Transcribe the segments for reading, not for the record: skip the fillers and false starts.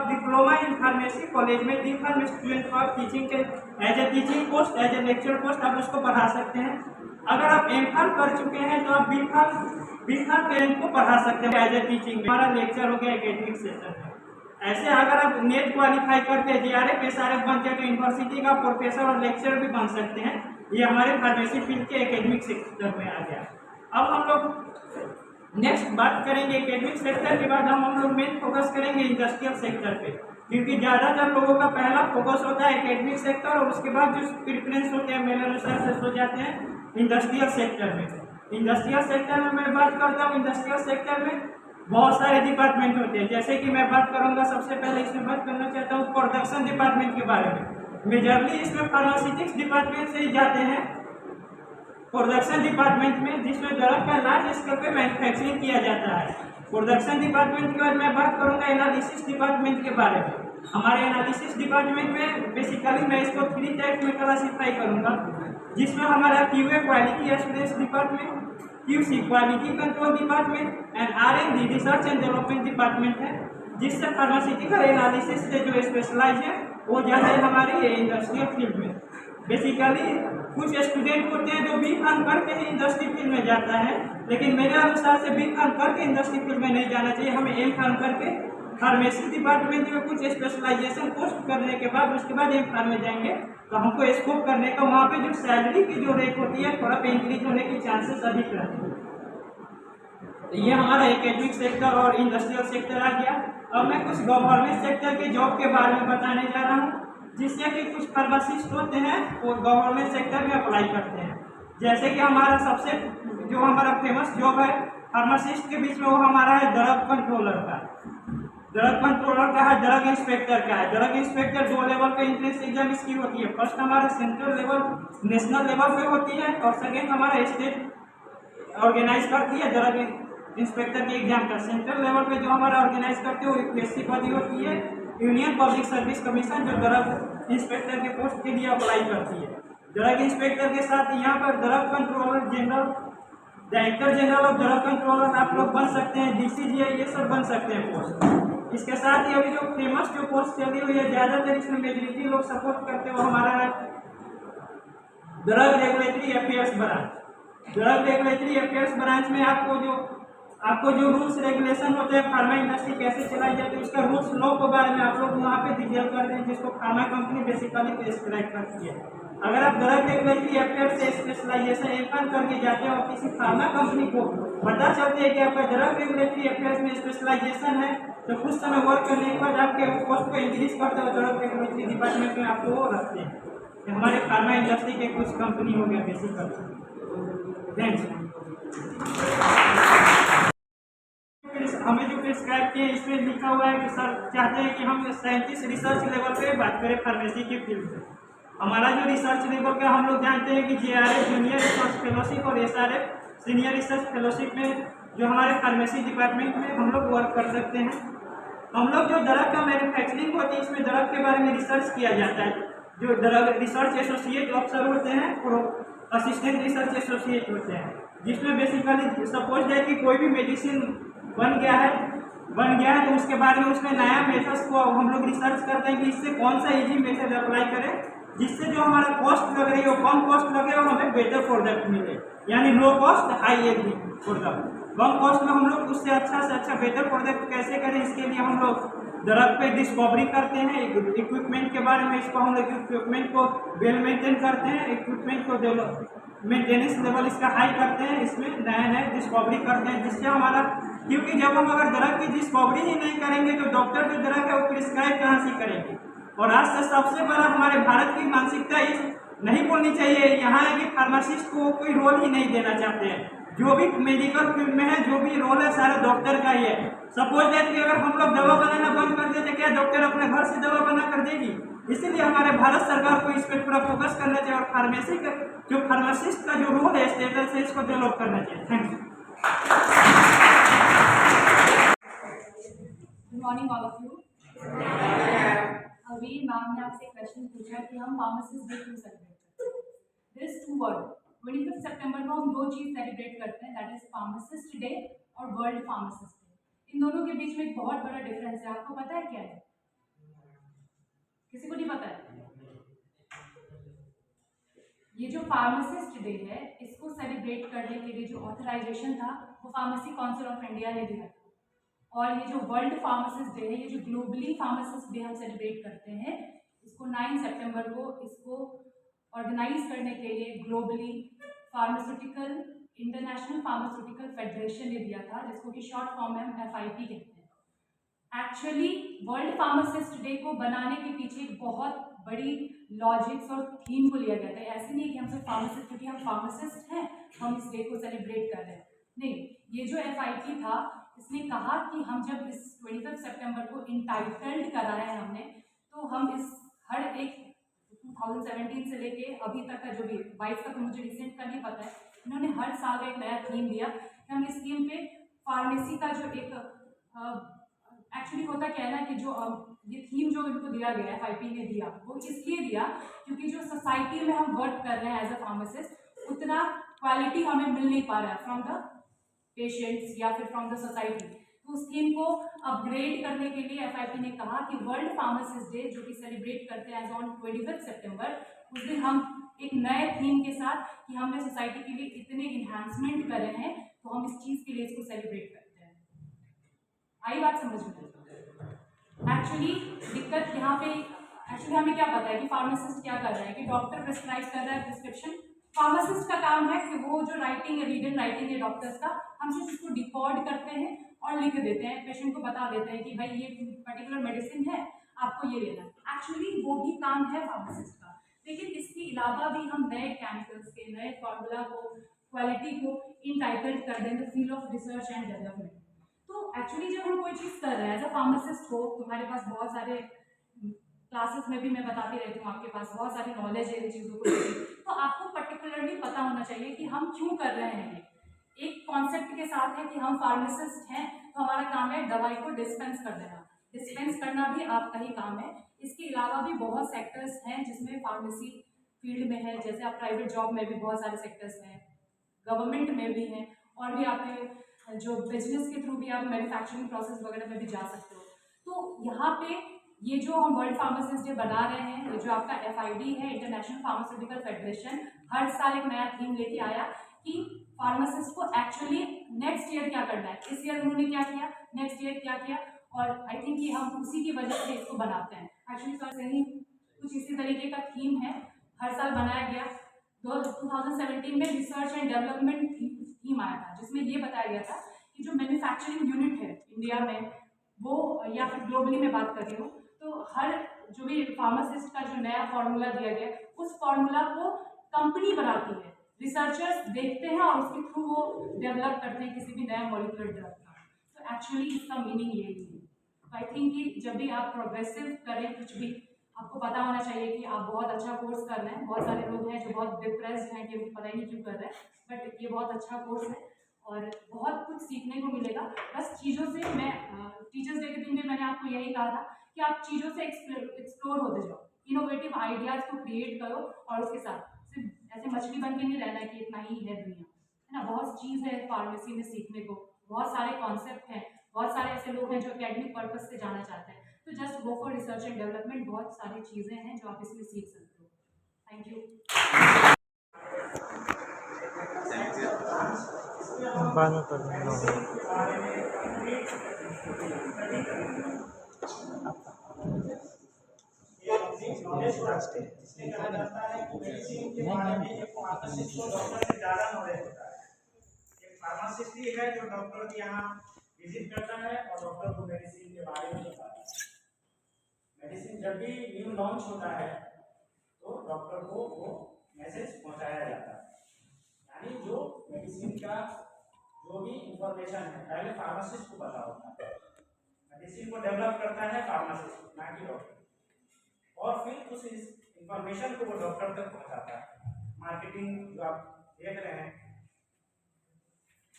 आप diploma in pharmacy college में D pharm student को आप टीचिंग के as a teaching post, as a lecture post आप उसको पढ़ा सकते हैं। अगर आप एम फार्म कर चुके हैं तो आप बी फार्म पेरेंट को पढ़ा सकते हैं एज ए टीचिंग। हमारा लेक्चर हो गया एकेडमिक सेशन में। ऐसे अगर आप नेट क्वालिफाई करके जीआरएफ एसआरएफ बन के यूनिवर्सिटी का प्रोफेसर और लेक्चरर भी बन सकते हैं। ये हमारे फार्मेसी फील्ड के एकेडमिक सेक्टर में आ गया। अब हम लोग नेक्स्ट बात करेंगे एकेडमिक सेक्टर के बाद हम लोग मेन फोकस करेंगे इंडस्ट्रियल सेक्टर पे, क्योंकि ज़्यादातर लोगों का पहला फोकस होता है एकेडमिक सेक्टर और उसके बाद जो प्रेफरेंस होते हैं मेरे अनुसार से हो जाते हैं इंडस्ट्रियल सेक्टर में। इंडस्ट्रियल सेक्टर में मैं बात करता हूँ, इंडस्ट्रियल सेक्टर में बहुत सारे डिपार्टमेंट होते हैं। जैसे कि मैं बात करूंगा, सबसे पहले इसमें बात करना चाहता हूँ प्रोडक्शन डिपार्टमेंट के बारे में। मेजरली इसमें फार्मास्यूटिक्स डिपार्टमेंट से ही जाते हैं प्रोडक्शन डिपार्टमेंट में, जिसमें ड्रग का लार्ज स्केल पे मैन्युफैक्चरिंग किया जाता है। प्रोडक्शन डिपार्टमेंट के बाद मैं बात करूंगा एनालिसिस डिपार्टमेंट के बारे में। हमारे एनालिसिस डिपार्टमेंट में बेसिकली मैं इसको 3 टाइप में क्लासीफाई करूंगा, जिसमें हमारा QA quality assurance department, QC quality control department and R&D research and development department है, जिससे फार्मास्यूटिकल एनालिसिस से जो स्पेशलाइज है वो जाता है हमारे इंडस्ट्रियल फील्ड में। बेसिकली कुछ स्टूडेंट होते हैं जो बी फार्म करके ही इंडस्ट्री फील्ड में जाता है, लेकिन मेरे अनुसार से बी फार्म करके इंडस्ट्री फील्ड में नहीं जाना चाहिए। हमें एम फार्म करके फार्मेसी डिपार्टमेंट में कुछ स्पेशलाइजेशन कोर्स करने के बाद उसके बाद एम फार्म में जाएंगे तो हमको स्कोप करने का वहाँ पे जो सैलरी की जो रेट होती है थोड़ा पे इंक्रीज होने की चांसेस अधिक रहते हैं। तो ये हमारा एकेडमिक सेक्टर और इंडस्ट्रियल सेक्टर आ गया। अब मैं कुछ गवर्नमेंट सेक्टर के जॉब के बारे में बताने जा रहा हूँ, जिससे कि कुछ फार्मासिस्ट होते हैं वो गवर्नमेंट सेक्टर में अप्लाई करते हैं। जैसे कि हमारा सबसे जो हमारा फेमस जॉब है फार्मासिस्ट के बीच में वो हमारा है ड्रग कंट्रोलर का। ड्रग कंट्रोलर का है, ड्रग इंस्पेक्टर का है। ड्रग इंस्पेक्टर 2 लेवल पे एंट्रेंस एग्जाम इसकी होती है। फर्स्ट हमारा सेंट्रल लेवल नेशनल लेवल पे होती है और सेकेंड हमारा स्टेट ऑर्गेनाइज करती है ड्रग इंस्पेक्टर के एग्जाम का। सेंट्रल लेवल पे जो हमारा ऑर्गेनाइज करते हैं वो यूपीएससी बॉडी होती है, यूनियन पब्लिक सर्विस कमीशन, जो ड्रग इंस्पेक्टर के पोस्ट के लिए अप्लाई करती है। ड्रग इंस्पेक्टर के साथ यहाँ पर drug controller general, director general of drug controller आप लोग बन सकते हैं, DCGI ये सब बन सकते हैं पोस्ट। इसके साथ ही अभी जो फेमस जो पोस्ट चली हुई है ज़्यादातर इसमें मेजोरिटी लोग सपोर्ट करते हैं वो हमारा है drug regulatory affairs branch. Drug regulatory affairs branch में आपको जो रूल्स रेगुलेशन होते हैं फार्मा इंडस्ट्री कैसे चलाई जाती है उसका रूल्स लॉ के बारे में आप लोग वहाँ पे डिटेल करते हैं, जिसको फार्मा कंपनी बेसिकली प्रेस्क्राइब करती है। अगर आप ड्रग रेगुलेटरी अफेयर्स से स्पेशलाइजेशन एम करके जाते हैं और किसी फार्मा कंपनी को पता चलते हैं कि आपका ड्रग रेगुलेटरी अफेयर्स में स्पेशलाइजेशन है तो कुछ समय वर्क करने के बाद आपके पोस्ट को इंक्रीज करते हुए ड्रग रेगुलेटरी डिपार्टमेंट में आपको वो रखते हैं। हमारे फार्मा इंडस्ट्री के कुछ कंपनी हो गया बेसिकली। थैंक्स। हमें जो प्रिस्क्राइब किए इसमें लिखा हुआ है कि सर चाहते हैं कि हम साइंटिस्ट रिसर्च लेवल पे बात करें फार्मेसी के फील्ड में। हमारा जो रिसर्च लेवल का हम लोग जानते हैं कि JRF जूनियर रिसर्च फेलोशिप और SRF सीनियर रिसर्च फेलोशिप में जो हमारे फार्मेसी डिपार्टमेंट में हम लोग वर्क कर सकते हैं। हम लोग जो ड्रग का मैन्युफैक्चरिंग होती है इसमें ड्रग के बारे में रिसर्च किया जाता है। जो ड्रग रिसर्च एसोसिएट ऑफिसर होते हैं और असिस्टेंट रिसर्च एसोसिएट होते हैं, जिसमें बेसिकली सपोज है कि कोई भी मेडिसिन बन गया है तो उसके बारे में उसमें नया मेथड्स को हम लोग रिसर्च करते हैं कि इससे कौन सा इजी मेथड अप्लाई करें जिससे जो हमारा कॉस्ट लग रही है वो कम कॉस्ट लगे और हमें बेटर प्रोडक्ट मिले, यानी low cost high edge product. कम कॉस्ट में हम लोग उससे अच्छा से अच्छा बेटर प्रोडक्ट कैसे करें, इसके लिए हम लोग ड्रग पे डिस्कवरी करते हैं। इक्विपमेंट के बारे में इसको हम लोग इक्विपमेंट को वेल मेंटेन करते हैं, इक्विपमेंट को डेवलप मेंटेनेंस लेवल इसका हाई करते हैं, इसमें नए डिस्कवरी करते हैं जिससे हमारा, क्योंकि जब हम अगर ड्रग की डिस्कवरी ही नहीं करेंगे तो डॉक्टर जो ड्रग है वो प्रिस्क्राइब कहाँ से करेंगे। और आज से सबसे बड़ा हमारे भारत की मानसिकता इस नहीं बोलनी चाहिए यहाँ है कि फार्मासिस्ट को कोई रोल ही नहीं देना चाहते हैं। जो भी मेडिकल फील्ड में है जो भी रोल है सारा डॉक्टर का ही है। सपोज दैट कि अगर हम लोग दवा बनाना बंद कर देते क्या डॉक्टर अपने घर से दवा बना कर देगी? इसीलिए हमारे भारत सरकार को इस पर पूरा फोकस करना चाहिए और फार्मेसी का जो फार्मासिस्ट का जो रोल है स्टेटस है इसको डेवलप करना चाहिए। Thank you. Good morning all of you. अभी मैम ने आपसे क्वेश्चन पूछा कि हम फार्मासिस्ट डे क्यों सेलिब्रेट करते हैं। दिस 2 वर्ड 25 सितंबर को हम 2 चीज़ सेलिब्रेट करते हैं, दैट इज फार्मासिस्ट डे और वर्ल्ड फार्मासिस्ट डे। इन दोनों के बीच में एक बहुत बड़ा डिफरेंस है, आपको पता है क्या है? किसी को नहीं पता है? ये जो फार्मासिस्ट डे है, इसको सेलिब्रेट करने के लिए जो ऑथराइजेशन था वो फार्मेसी काउंसिल ऑफ इंडिया ने दिया था। और ये जो वर्ल्ड फार्मासिस्ट डे है, ये जो ग्लोबली फार्मासिस्ट डे हम सेलिब्रेट करते हैं, इसको 9 सितंबर को इसको ऑर्गेनाइज करने के लिए globally pharmaceutical international pharmaceutical federation ने दिया था, जिसको कि शॉर्ट फॉर्म में हम FIP कहते हैं। एक्चुअली वर्ल्ड फार्मासिस्ट डे को बनाने के पीछे एक बहुत बड़ी लॉजिक्स और थीम को लिया गया था। ऐसे नहीं कि हम सिर्फ फार्मासिस्ट, क्योंकि हम फार्मासिस्ट हैं हम इस डे को सेलिब्रेट कर रहे हैं, नहीं। ये जो FIP था, इसने कहा कि हम जब इस 25 सितंबर को इंटाइटल्ड कराया है हमने, तो हम इस हर एक 2017 से लेके अभी तक का जो भी 22 का तो मुझे रिसेंट का नहीं पता है, इन्होंने हर साल एक नया थीम दिया कि हम इस थीम पे फार्मेसी का जो एक एक्चुअली होता क्या है ना कि जो ये थीम जो इनको दिया गया है, FIP ने दिया, वो इसलिए दिया क्योंकि जो सोसाइटी में हम वर्क कर रहे हैं एज अ फार्मासिस्ट, उतना क्वालिटी हमें मिल नहीं पा रहा है फ्रॉम द पेशेंट्स या फिर फ्रॉम द सोसाइटी। तो उस थीम को अपग्रेड करने के लिए FIP ने कहा कि वर्ल्ड फार्मासिस्ट डे जो कि सेलिब्रेट करते हैं एज ऑन 25 सितंबर, उस दिन हम एक नए थीम के साथ कि हमने सोसाइटी के लिए इतने इन्हांसमेंट करे हैं, तो हम इस चीज़ के लिए इसको सेलिब्रेट करते हैं। आई बात समझ में? एक्चुअली दिक्कत यहाँ पे, एक्चुअली हमें क्या पता है कि फार्मासिस्ट क्या कर रहा है, कि डॉक्टर प्रिस्क्राइब कर रहा है प्रिस्क्रिप्शन, फार्मासिस्ट का काम है कि वो जो राइटिंग है, रीडन राइटिंग है डॉक्टर्स का, हम सिर्फ उसको डिकोड करते हैं और लिख देते हैं, पेशेंट को बता देते हैं कि भाई ये पर्टिकुलर मेडिसिन है, आपको ये लेना है। एक्चुअली वो भी काम है फार्मासिस्ट का, लेकिन इसके अलावा भी हम नए केमिकल्स के नए फॉर्मूला को, क्वालिटी को इनटाइटल्ड कर दें the field of research and development. तो एक्चुअली जब हम कोई चीज़ कर रहे हैं एज अ फार्मासिस्ट हो, तुम्हारे पास बहुत सारे क्लासेस में भी मैं बताती रहती हूँ, आपके पास बहुत सारी नॉलेज है इन चीज़ों को लेकर, तो आपको पर्टिकुलरली पता होना चाहिए कि हम क्यों कर रहे हैं। एक कॉन्सेप्ट के साथ है कि हम फार्मासिस्ट हैं तो हमारा काम है दवाई को डिस्पेंस कर देना, डिस्पेंस करना भी आपका ही काम है। इसके अलावा भी बहुत सेक्टर्स हैं जिसमें फार्मेसी फील्ड में है, जैसे आप प्राइवेट जॉब में भी बहुत सारे सेक्टर्स हैं, गवर्नमेंट में भी हैं, और भी आपके जो बिजनेस के थ्रू भी आप मैन्युफैक्चरिंग प्रोसेस वगैरह में भी जा सकते हो। तो यहाँ पे ये जो हम वर्ल्ड फार्मासिस्ट डे बना रहे हैं, ये जो आपका FID है, इंटरनेशनल फार्मास्यूटिकल फेडरेशन, हर साल एक नया थीम लेके आया कि फार्मासिस्ट को एक्चुअली नेक्स्ट ईयर क्या करना है। इस ईयर उन्होंने क्या किया, नेक्स्ट ईयर क्या किया, और आई थिंक कि हम उसी की वजह से इसको बनाते हैं। एक्चुअली सर सही कुछ इसी तरीके का थीम है, हर साल बनाया गया। 2017 में रिसर्च एंड डेवलपमेंट थीम आया था, जिसमें ये बताया गया था कि जो मैन्युफैक्चरिंग यूनिट है इंडिया में, वो या फिर ग्लोबली में बात कर रही हूँ, तो हर जो भी फार्मासिस्ट का जो नया फार्मूला दिया गया, उस फार्मूला को कंपनी बनाती है, रिसर्चर्स देखते हैं और उसके थ्रू वो डेवलप करते हैं किसी भी नया मॉलिक्यूलर ड्रग का। तो एक्चुअली इसका मीनिंग यही है। तो आई थिंक कि जब भी आप प्रोग्रेसिव करें कुछ भी, आपको पता होना चाहिए कि आप बहुत अच्छा कोर्स कर रहे हैं। बहुत सारे लोग हैं जो बहुत डिप्रेस्ड हैं कि पता ही नहीं क्यों कर रहे हैं, बट ये बहुत अच्छा कोर्स है और बहुत कुछ सीखने को मिलेगा। बस चीज़ों से, मैं टीचर्स डे के दिन भी मैंने आपको यही कहा था कि आप चीज़ों से एक्सप्लोर होते जाओ, इनोवेटिव आइडियाज़ को क्रिएट करो, और उसके साथ सिर्फ ऐसे मछली बन के नहीं रहना है कि इतना ही है दुनिया, है ना। बहुत चीज़ है फार्मेसी में सीखने को, बहुत सारे कॉन्सेप्ट हैं, बहुत सारे ऐसे लोग हैं जो एकेडमिक पर्पस से जाना चाहते हैं। तो just go for research and development, बहुत सारी चीज़ें हैं जो आप इसमें सीख सकते हो। Thank you. बाद में कर दूँगा। फार्मासिस्ट ही है जो डॉक्टर के यहाँ विजिट करता है और डॉक्टर को मेडिसिन के बारे में बताता है। मेडिसिन जब भी न्यू लॉन्च होता है तो डॉक्टर को वो मैसेज पहुंचाया जाता है, यानी जो मेडिसिन का जो भी इंफॉर्मेशन है पहले फार्मासिस्ट को पता होता है। मेडिसिन को डेवलप करता है फार्मासिस्ट, ना कि डॉक्टर, और फिर उस इंफॉर्मेशन को वो डॉक्टर तक पहुंचाता है। मार्केटिंग जो आप देख रहे हैं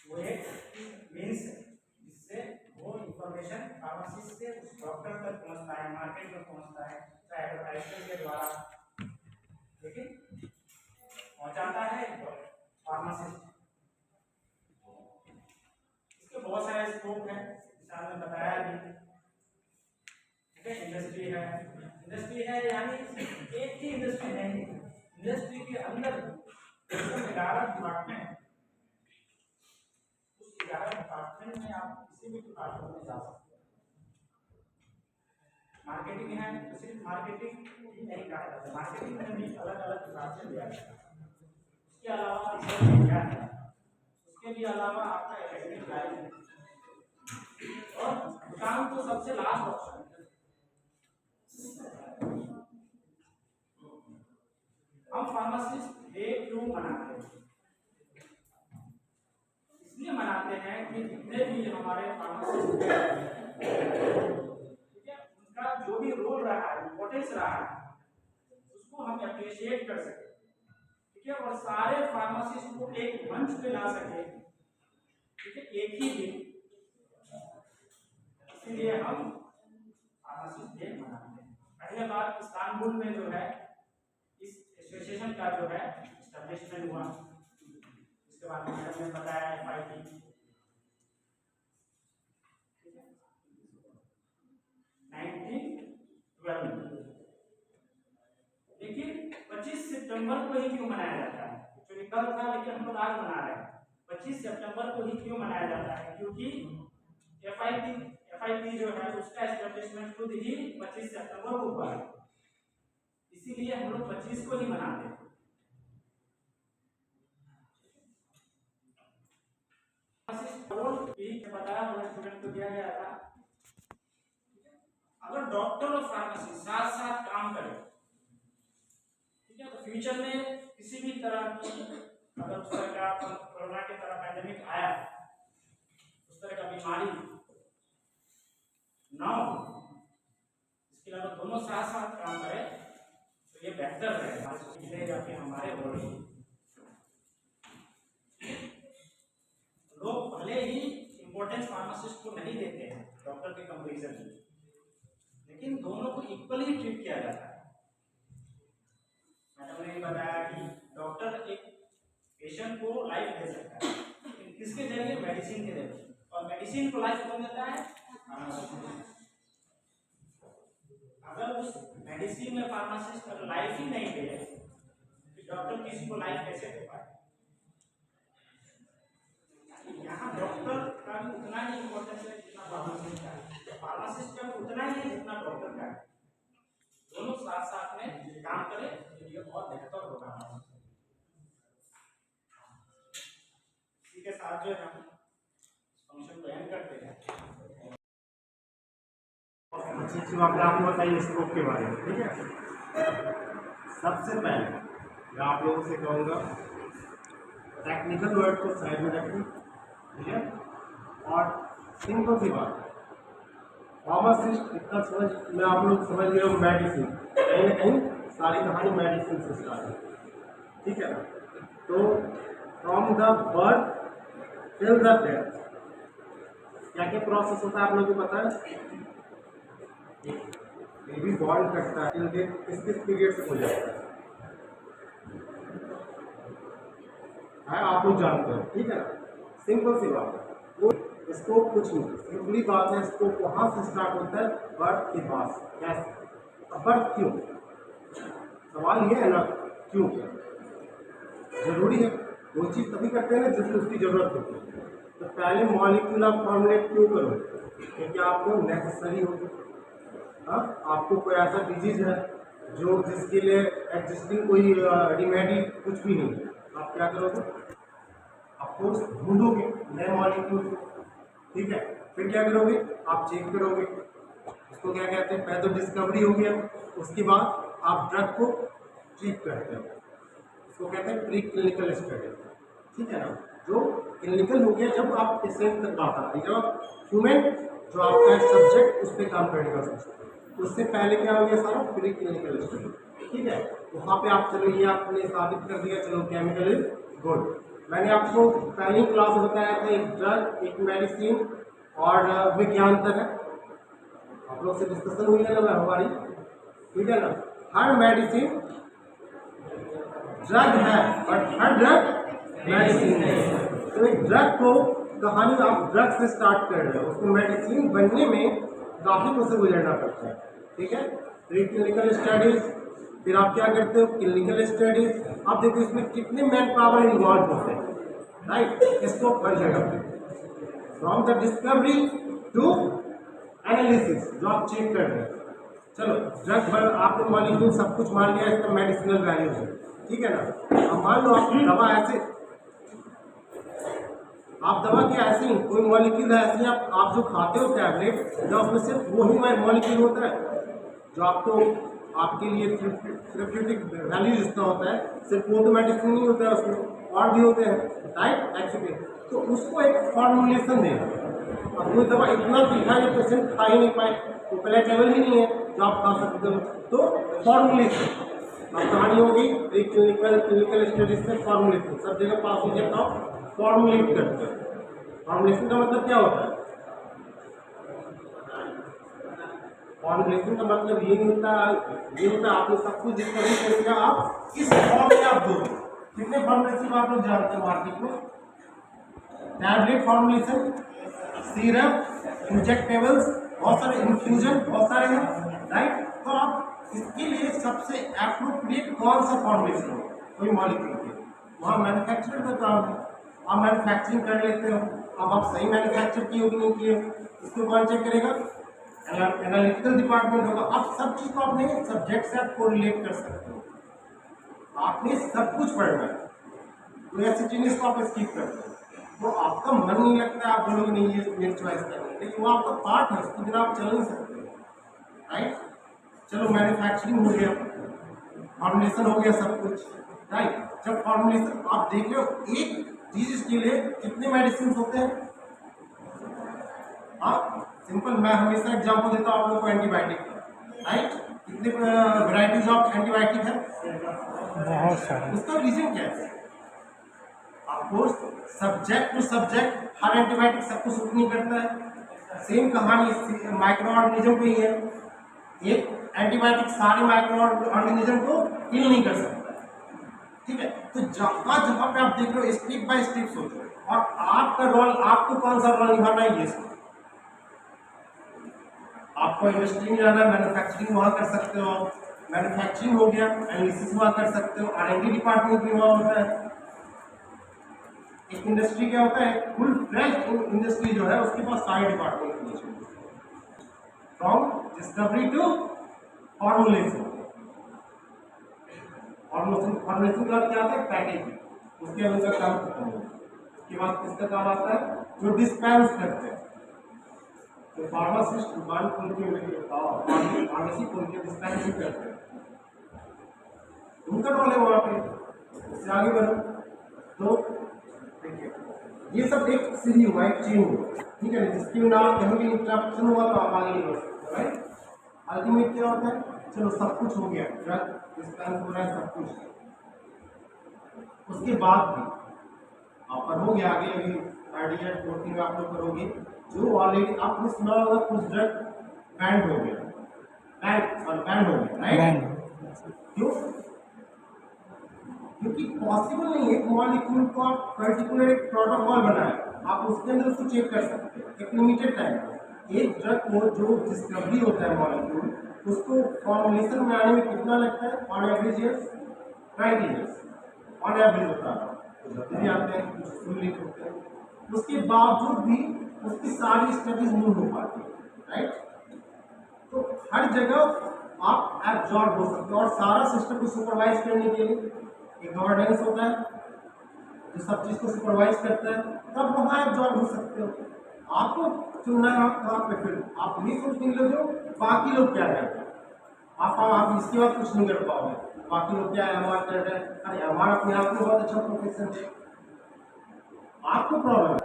वो एक मीन्स है जिससे वो इंफॉर्मेशन फार्मासिस्ट से उस डॉक्टर तक पहुंचता है, मार्केट में पहुंचता है, चाहे एडवर्टाइजमेंट के द्वारा, लेकिन पहुंचाता है फार्मासिस्ट। इसके बहुत सारे स्कोप हैं, जैसे आपने बताया भी, ठीक है। इंडस्ट्री है, इंडस्ट्री है यानी एक ही इंडस्ट्री नहीं, इंडस्ट्री के अंदर 11 डिपार्टमेंट, उस 11 डिपार्टमेंट में आप किसी भी डिपार्टमेंट में जा सकते हैं। मार्केटिंग है तो सिर्फ मार्केटिंग ही नहीं कहा जाता, मार्केटिंग में भी अलग अलग डिपार्टमेंट दिया जाता है। उसके अलावा रिसर्च क्या है, उसके भी अलावा आपका एकेडमिक लाइफ है, और दुकान तो सबसे लास्ट ऑप्शन है। हम फार्मासिस्ट डे क्यों मनाते हैं? इसलिए मनाते हैं कि जितने भी हमारे फार्मासिस्ट हैं, ठीक है, उनका जो भी रोल रहा है, इम्पोर्टेंस रहा है, उसको हम अप्रिशिएट कर सके, ठीक है, और सारे फार्मासिस्ट को एक मंच पे ला सके, ठीक है, एक ही दिन। इसलिए हम फार्मासिस्ट डे मनाते हैं। पहले बार इस्तांबुल में जो है इस एसोसिएशन का जो है एस्टेब्लिशमेंट हुआ, इसके बाद मैडम ने बताया FIT, 1912। लेकिन 25 सितंबर को ही क्यों मनाया जाता है? एक्चुअली कल था लेकिन हम लोग आज मना रहे हैं। 25 सितंबर को ही क्यों मनाया जाता है? क्योंकि FIT जो है उसका एस्टेब्लिशमेंट खुद ही 25 सितंबर को हुआ है, इसीलिए हम लोग 25 को ही मनाते हैं। बताया स्टूडेंट को दिया गया था, अगर डॉक्टर और फार्मेसी साथ साथ काम करें, ठीक है, तो फ्यूचर में किसी भी तरह की अगर उस तरह का कोरोना की तरह पैंडेमिक आया, उस तरह का बीमारी ना हो, इसके अलावा दोनों साथ साथ काम करें तो ये बेहतर रहेगा या फिर हमारे बॉडी। लोग भले ही इम्पोर्टेंस फार्मासिस्ट को नहीं देते हैं डॉक्टर के कंपैरिजन में, लेकिन दोनों को इक्वली ट्रीट किया जाता है। मैडम ने बताया कि डॉक्टर एक पेशेंट को लाइफ दे सकता है, लेकिन किसके जरिए? मेडिसिन के जरिए, और मेडिसिन को लाइफ कौन देता है? फार्मासिस्ट। अगर उस मेडिसिन में फार्मासिस्ट अगर लाइफ ही नहीं दे तो डॉक्टर किसी को लाइफ कैसे दे पाए? यहाँ डॉक्टर का भी उतना ही इम्पोर्टेंस है जितना फार्मासिस्ट का है, फार्मासिस्ट का भी उतना ही है जितना डॉक्टर का है। दोनों साथ साथ में काम करें तो ये बहुत बेहतर होगा। इसी के साथ जो है हम फंक्शन को एंड करते हैं। आपको बताइए स्कोप के बारे में, ठीक है। सबसे पहले मैं आप लोगों से कहूँगा टेक्निकल वर्ड को साइड में रखें, ठीक है, और सिंपल सी बात, फार्मासिस्ट इतना समझ में आप लोग समझ रहे हो, मेडिसिन कहीं ना कहीं सारी कहानी मेडिसिन से स्टार्ट है, ठीक है ना। तो from the birth till the death क्या क्या प्रोसेस होता है आप लोगों को पता है? बेबी बॉर्न करता है, टिल डेथ किस किस पीरियड से हो जाता है आप लोग जानते हो, ठीक है ना। सिंपल सी बात है, वो स्कोप कुछ नहीं, सिंपली बात है, स्कोप वहाँ से स्टार्ट होता है बर्थ के बाद। कैसे? बर्थ क्यों? सवाल ये है ना, क्यों जरूरी है? वो चीज़ तभी करते हैं ना जिसमें उसकी जरूरत होती है। तो पहले मॉलिक्यूल आप फॉर्मुलेट क्यों करो? क्योंकि आपको नेसेसरी होगी। हाँ, आपको कोई ऐसा डिजीज है जो जिसके लिए एग्जिस्टिंग कोई रेमेडी कुछ भी नहीं है, आप क्या करोगे? आपको ढूंढोगे नए मॉलिक्यूल को, ठीक है। फिर क्या करोगे? आप चेक करोगे, उसको क्या कहते हैं? पहले तो डिस्कवरी हो गया, उसके बाद आप ड्रग को ट्रीट करते हो, उसको कहते हैं प्री क्लिनिकल स्टडी, ठीक है ना। जो क्लिनिकल हो गया जब आप पेशेंट तक बात आती है, जब आप ह्यूमन जो आपका सब्जेक्ट उस पर काम करने का सोचते हैं, उससे पहले क्या हो गया? सारा प्री क्लिनिकल स्टडी, ठीक है। वहाँ पे आप चलो ये आपने साबित कर दिया, चलो केमिकल इज गुड। मैंने आपको पहली क्लास में बताया था एक ड्रग, एक मेडिसिन और विज्ञानतर है, आप लोग से डिस्कशन हुई है ना हमारी, ठीक है ना। हर मेडिसिन ड्रग है बट हर ड्रग मेडिसिन है। तो एक ड्रग को कहानी आप ड्रग से स्टार्ट कर रहे हो, उसको मेडिसिन बनने में काफ़ी कुछ से गुजरना पड़ता है, ठीक है। प्री क्लिनिकल स्टडीज, फिर आप क्या करते हो क्लिनिकल स्टडीज। आप देखो इसमें कितने मैन पावर इन्वॉल्व होते हैं, राइट। इसको हर जगह from the discovery to analysis जो आप चेक कर रहे हैं। चलो ड्रग पर आपने मॉलिक्यूल सब कुछ मान लिया, इसका मेडिसिनल वैल्यू है, ठीक है ना। अब मान लो आप दवा ऐसे, आप दवा के ऐसे ही कोई मॉलिक्यूल है ऐसे ही आप जो खाते हो टैबलेट, जो उसमें सिर्फ वही मॉलिक्यूल होता है जो आपको आपके लिए थेरेप्यूटिक वैल्यू जितना होता है, सिर्फ वो तो मेडिसिन नहीं होता है, उसमें और भी होते हैं, राइट एक्सीडेंट। तो उसको एक फॉर्मुलेशन देना। अब कोई दवा इतना तीखा है पेशेंट खा ही नहीं पाए, तो पैलेटेबल ही नहीं है जो आप खा सकते हो, तो फॉर्मुलेशन। अब कहानी होगी एक क्लिनिकल स्टडीज से फॉर्मुलेशन सब जगह पास हो जाता हो, फॉर्मुलेट करते हैं। फॉर्मुलेशन का मतलब क्या होता है? फॉर्मुलेशन का मतलब ये नहीं होता, ये होता है आपने सब कुछ डिस्कवरी कर लिया, आप इस फॉर्म में आप दो। कितने फॉर्मुलेशन आप लोग जानते हैं मार्केट में? टैबलेट फॉर्मुलेशन, सीरप, इंजेक्टेबल्स, बहुत सारे इन्फ्यूजन, बहुत सारे हैं, राइट। तो आप इसके लिए सबसे एप्रोप्रिएट कौन सा फॉर्मुलेशन हो कोई मॉलिक्यूल के, वहाँ मैन्युफैक्चरर का काम है। आप मैन्युफैक्चरिंग कर लेते हो, अब आप सही मैन्युफैक्चर किए हो कि नहीं किए, इसको कौन चेक करेगा? एनालिटिकल डिपार्टमेंट होगा। अब सब चीज़ को अपने सब्जेक्ट से आप कोरिलेट कर सकते हो, आपने सब कुछ पढ़ना है, तो ऐसी चीज़ को आप स्किप करते हो, तो आपका मन नहीं लगता, आप बोलोगे नहीं ये मेरी चॉइस करनी है, लेकिन वो आपका पार्ट है, उसके बिना आप चल नहीं सकते, राइट। चलो मैन्युफैक्चरिंग हो गया, फॉर्मुलेशन हो गया, सब कुछ, राइट। जब फॉर्मुलेशन आप देख रहे हो एक चीज के लिए कितने मेडिसिन होते हैं, हाँ सिंपल, मैं हमेशा एग्जांपल देता हूँ आप लोगों को एंटीबायोटिक, राइट। कितने वैरायटीज ऑफ एंटीबायोटिक है? बहुत सारे। उसका रीजन क्या है? आपको सब्जेक्ट टू सब्जेक्ट हर एंटीबायोटिक सबको सूट नहीं करता है। सेम कहानी माइक्रो ऑर्गेनिज्म पे ही है, एक एंटीबायोटिक सारे माइक्रो ऑर्गेनिज्म को किल नहीं कर सकता, ठीक है। तो जहाँ जहाँ पे आप देख रहे हो स्टेप बाय स्टेप सोचो, और आपका रोल, आपको कौन सा रोल निभाना है ये सोचो। आपको इंडस्ट्री में जाना है, मैन्युफैक्चरिंग वहाँ कर सकते हो, मैन्युफैक्चरिंग हो गया, एनालिसिस वहाँ कर सकते हो, R&D डिपार्टमेंट भी वहाँ होता है। एक इंडस्ट्री क्या होता है, फुल फ्लैश इंडस्ट्री जो है उसके पास सारे डिपार्टमेंट होने चाहिए, from discovery to formulation. Formulation के बाद क्या आता है? पैकेजिंग, उसके बाद उनका काम खत्म हो गया। उसके बाद किसका काम आता है? जो डिस्पेंस करते हैं, तो फार्मासिस्ट दुकान खोल के फार्मेसी खोल के डिस्पेंसिंग करते हैं, उनका रोल है वहाँ पे। इससे आगे बढ़ो तो देखिए ये सब एक सीधी हुआ, एक चेन हुआ, ठीक है। जिसके बिना आप कहीं भी इंटरप्शन हुआ तो आप आगे नहीं बढ़ सकते, राइट। अल्टीमेट क्या होता है? चलो सब कुछ हो गया, ड्रग डिस्पेंस हो रहा है, सब कुछ, उसके बाद भी आप पढ़ोगे आगे, अभी थर्ड ईयर फोर्थ ईयर आप लोग करोगे, जो ऑलरेडी आपने सुना होगा कुछ ड्रग बैंड हो गया, बैंड हो गया, राइट। क्यों? क्योंकि पॉसिबल नहीं है एक मॉलिक्यूल को आप पर्टिकुलर एक प्रोटोकॉल बनाए, आप उसके अंदर उसको चेक कर सकते हैं एक लिमिटेड टाइम। एक ड्रग को जो डिस्कवरी होता है मॉलिक्यूल, उसको फॉर्मुलेशन में आने में कितना लगता है? On average years 20 years on average होता है, जल्दी आते हैं, कुछ सुलिट होते हैं, उसके बावजूद भी उसकी सारी स्टडीज नहीं हो पाती, राइट। तो हर जगह आप एब्जॉर्ब हो सकते हो, और सारा सिस्टम को सुपरवाइज करने के लिए एक गवर्नेंस होता है जो सब चीज़ को सुपरवाइज करता है, तब वहाँ एब्जॉर्ब हो सकते हो। आपको चुनना है कहाँ पे, फिर आप ये सोच नहीं लो जो बाकी लोग क्या करते हैं, आप इसके बाद कुछ नहीं कर पाओगे, बाकी लोग क्या एमआर कर रहे हैं, अरे एमआर अपने आप में बहुत अच्छा प्रोफेशन है, आपको प्रॉब्लम है,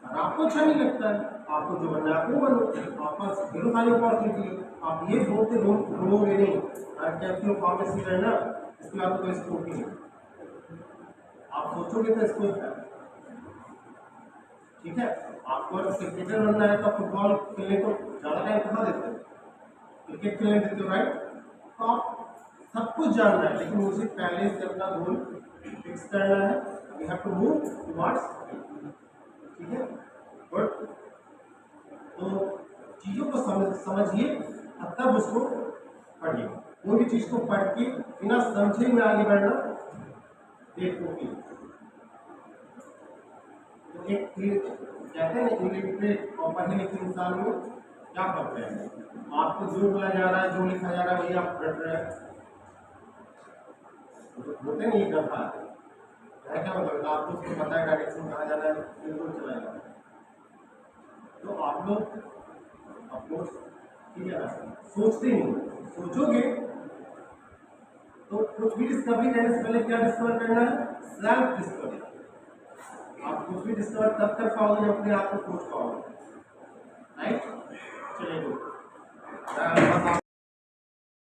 और आपको अच्छा नहीं लगता है, आपको जो बनना है आप वो बनो, आपके पास ढेरों सारी अपॉर्चुनिटी है, आप ये बोलते बोलोगे नहीं अरे कैप्टन फार्मेसी रहना इसके बाद तो कोई स्कोप ही नहीं, आप सोचोगे तो स्कोप है, ठीक है। आपको अगर क्रिकेटर बनना है तो फुटबॉल खेलने को ज़्यादा टाइम कहाँ देते हैं, क्रिकेट खेलने देते हो, राइट। तो आप सब कुछ जानना है, लेकिन मुझे पहले से अपना गोल फिक्स करना है, we have to move towards, ठीक है, गुड। तो चीज़ों को समझिए, तब उसको पढ़िए, कोई भी चीज को पढ़ के बिना समझे में आगे बढ़ना बेवकूफी। तो एक कहते हैं ना इलिटरेट और पढ़े लिखे इंसान में क्या फर्क है? आपको जो बोला जा रहा है, जो लिखा जा रहा है, वही आप पढ़ रहे हैं। तो होते नहीं गधा है क्या मतलब? आपको उसको पता है डायरेक्शन कहाँ जाना है, बिल्कुल चलाएगा। तो आप लोग अप्रोच ठीक है ना, सोचते नहीं, सोचोगे तो कुछ भी डिस्कवरी करने से पहले क्या डिस्कवर करना है? Self discovery. आप कुछ भी डिस्कवर तब कर पाओगे जब अपने आप को खोज पाओगे, राइट? चलिए